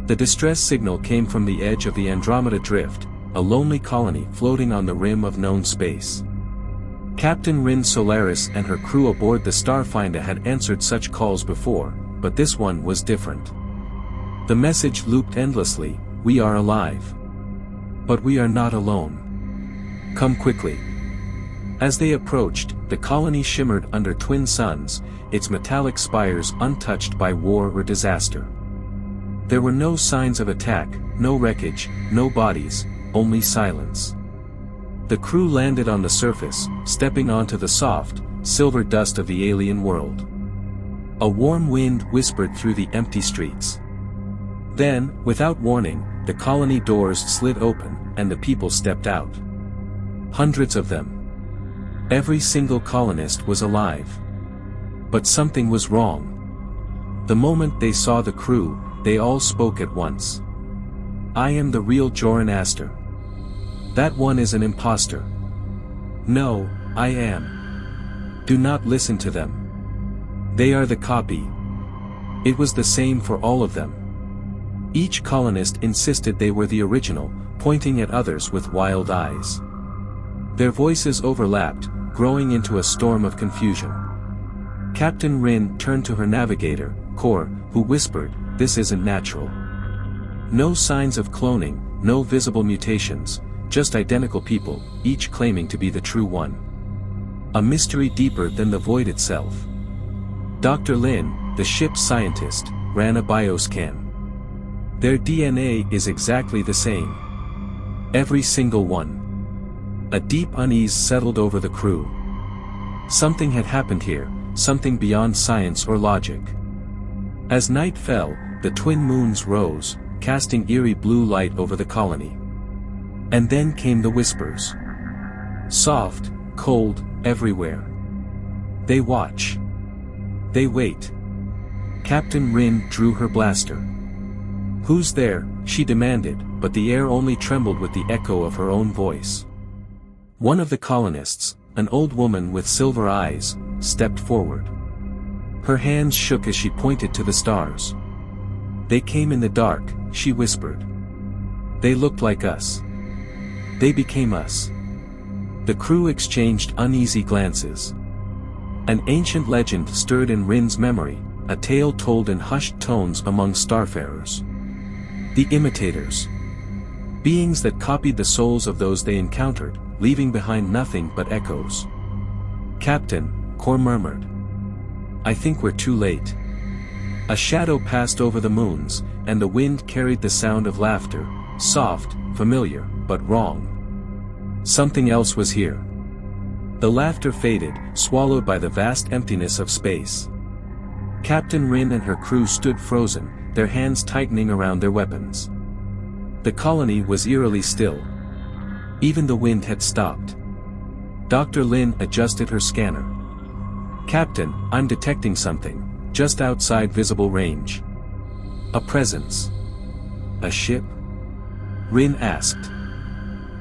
The distress signal came from the edge of the Andromeda Drift, a lonely colony floating on the rim of known space. Captain Rin Solaris and her crew aboard the Starfinder had answered such calls before, but this one was different. The message looped endlessly: "We are alive. But we are not alone. Come quickly." As they approached, the colony shimmered under twin suns, its metallic spires untouched by war or disaster. There were no signs of attack, no wreckage, no bodies, only silence. The crew landed on the surface, stepping onto the soft, silver dust of the alien world. A warm wind whispered through the empty streets. Then, without warning, the colony doors slid open, and the people stepped out. Hundreds of them. Every single colonist was alive. But something was wrong. The moment they saw the crew, they all spoke at once. "I am the real Joran Astor. That one is an imposter." "No, I am. Do not listen to them. They are the copy." It was the same for all of them. Each colonist insisted they were the original, pointing at others with wild eyes. Their voices overlapped, growing into a storm of confusion. Captain Rin turned to her navigator, Kor, who whispered, "This isn't natural. No signs of cloning, no visible mutations, just identical people, each claiming to be the true one. A mystery deeper than the void itself." Dr. Lin, the ship's scientist, ran a bioscan. "Their DNA is exactly the same. Every single one." A deep unease settled over the crew. Something had happened here, something beyond science or logic. As night fell, the twin moons rose, casting eerie blue light over the colony. And then came the whispers. Soft, cold, everywhere. They watch. They wait. Captain Rin drew her blaster. "Who's there?" she demanded, but the air only trembled with the echo of her own voice. One of the colonists, an old woman with silver eyes, stepped forward. Her hands shook as she pointed to the stars. "They came in the dark," she whispered. "They looked like us. They became us." The crew exchanged uneasy glances. An ancient legend stirred in Rin's memory, a tale told in hushed tones among starfarers. The Imitators. Beings that copied the souls of those they encountered, leaving behind nothing but echoes. "Captain," Kor murmured. "I think we're too late." A shadow passed over the moons, and the wind carried the sound of laughter, soft, familiar, but wrong. Something else was here. The laughter faded, swallowed by the vast emptiness of space. Captain Rin and her crew stood frozen, their hands tightening around their weapons. The colony was eerily still. Even the wind had stopped. Dr. Lin adjusted her scanner. "Captain, I'm detecting something, just outside visible range." "A presence." "A ship?" Rin asked.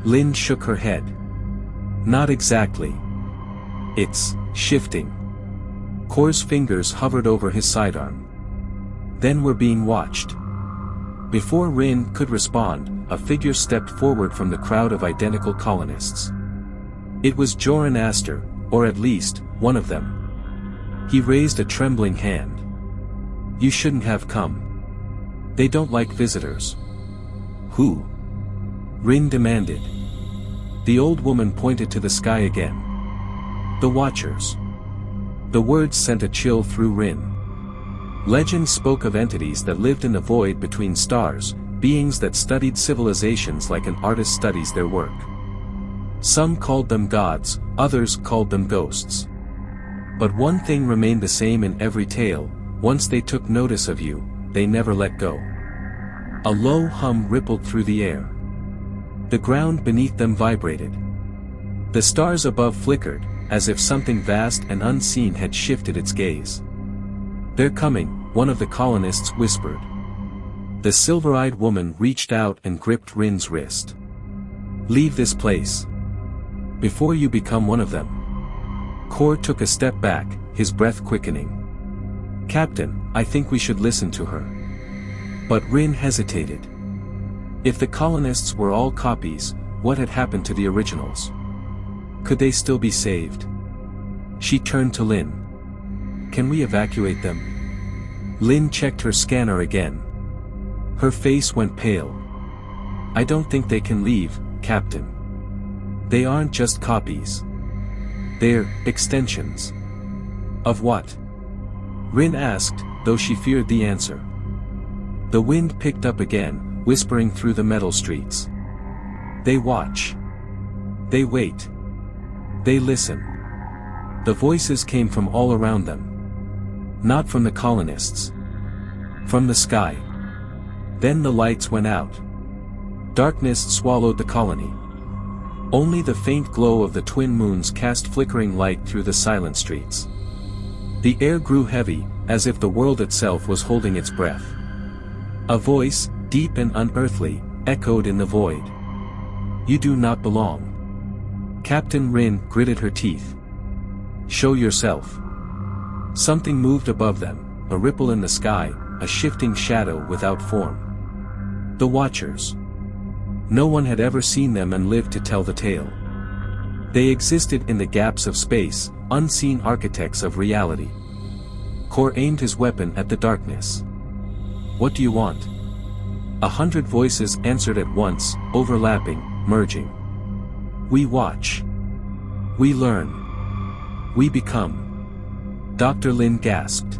Lin shook her head. "Not exactly. It's shifting." Kor's fingers hovered over his sidearm. "Then we're being watched." Before Rin could respond, a figure stepped forward from the crowd of identical colonists. It was Joran Astor, or at least, one of them. He raised a trembling hand. "You shouldn't have come. They don't like visitors." "Who?" Rin demanded. The old woman pointed to the sky again. "The Watchers." The words sent a chill through Rin. Legend spoke of entities that lived in the void between stars, beings that studied civilizations like an artist studies their work. Some called them gods, others called them ghosts. But one thing remained the same in every tale: once they took notice of you, they never let go. A low hum rippled through the air. The ground beneath them vibrated. The stars above flickered, as if something vast and unseen had shifted its gaze. "They're coming," one of the colonists whispered. The silver-eyed woman reached out and gripped Rin's wrist. "Leave this place. Before you become one of them." Kor took a step back, his breath quickening. "Captain, I think we should listen to her." But Rin hesitated. If the colonists were all copies, what had happened to the originals? Could they still be saved? She turned to Lin. Can we evacuate them? Lin checked her scanner again. Her face went pale. I don't think they can leave, Captain. They aren't just copies. They're extensions. Of what? Rin asked, though she feared the answer. The wind picked up again, whispering through the metal streets. They watch. They wait. They listen. The voices came from all around them. Not from the colonists. From the sky. Then the lights went out. Darkness swallowed the colony. Only the faint glow of the twin moons cast flickering light through the silent streets. The air grew heavy, as if the world itself was holding its breath. A voice, deep and unearthly, echoed in the void. You do not belong. Captain Rin gritted her teeth. Show yourself. Something moved above them, a ripple in the sky, a shifting shadow without form. The Watchers. No one had ever seen them and lived to tell the tale. They existed in the gaps of space, unseen architects of reality. Kor aimed his weapon at the darkness. What do you want? 100 voices answered at once, overlapping, merging. We watch. We learn. We become. Dr. Lin gasped.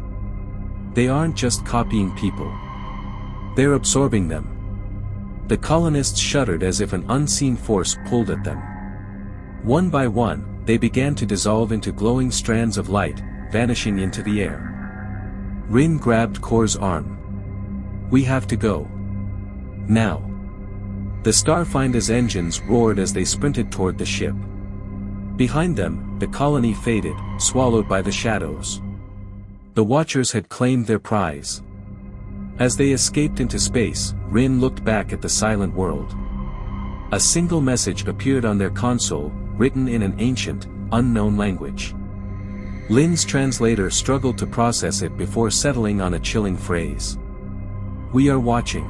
They aren't just copying people. They're absorbing them. The colonists shuddered as if an unseen force pulled at them. One by one, they began to dissolve into glowing strands of light, vanishing into the air. Rin grabbed Kor's arm. We have to go. Now. The Starfinder's engines roared as they sprinted toward the ship. Behind them, the colony faded, swallowed by the shadows. The Watchers had claimed their prize. As they escaped into space, Rin looked back at the silent world. A single message appeared on their console, written in an ancient, unknown language. Lin's translator struggled to process it before settling on a chilling phrase. We are watching.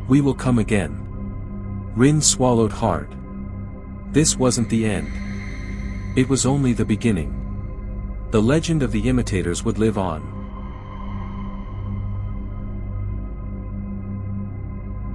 We will come again. Rin swallowed hard. This wasn't the end. It was only the beginning. The legend of the Imitators would live on.